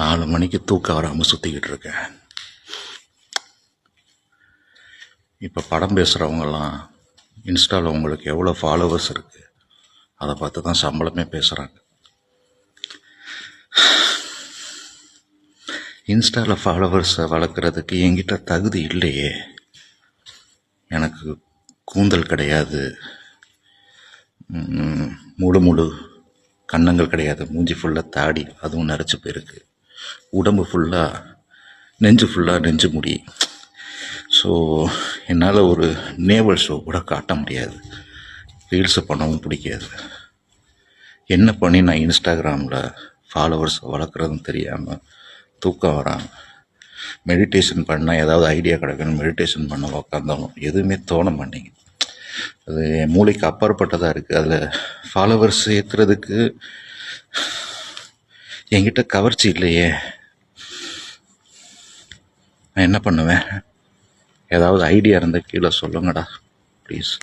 4 மணிக்கு தூக்கம் வராமல் சுற்றிக்கிட்டு இருக்கேன். இப்போ படம் பேசுகிறவங்கெல்லாம் இன்ஸ்டாவில் உங்களுக்கு எவ்வளோ ஃபாலோவர்ஸ் இருக்குது அதை பார்த்து தான் சம்பளமே பேசுகிறாங்க. இன்ஸ்டாவில் ஃபாலோவர்ஸை வளர்க்குறதுக்கு என்கிட்ட தகுதி இல்லையே. எனக்கு கூந்தல் கிடையாது, முழு கன்னங்கள் கிடையாது, மூஞ்சி ஃபுல்லாக தாடி, அதுவும் நரைச்சி போயிருக்கு, உடம்பு ஃபுல்லாக நெஞ்சு முடி. ஸோ என்னால் ஒரு நேவல் ஷோ கூட காட்ட முடியாது, ரீல்ஸு பண்ணவும் பிடிக்காது. என்ன பண்ணி நான் இன்ஸ்டாகிராமில் ஃபாலோவர்ஸ் வளர்க்குறதுன்னு தெரியாமல் தூக்கம் வராமல் மெடிடேஷன் பண்ணால் ஏதாவது ஐடியா கிடைக்கணும், மெடிடேஷன் பண்ண உக்காந்தாலும் எதுவுமே தோண மாட்டேங்குது. அது என் மூளைக்கு அப்பாற்பட்டதாக இருக்குது. அதில் ஃபாலோவர்ஸ் ஏற்றுறதுக்கு என்கிட்ட கவர்ச்சி இல்லையே. நான் என்ன பண்ணுவேன்? ஏதாவது ஐடியா இருந்தால் கீழே சொல்லுங்கடா ப்ளீஸ்.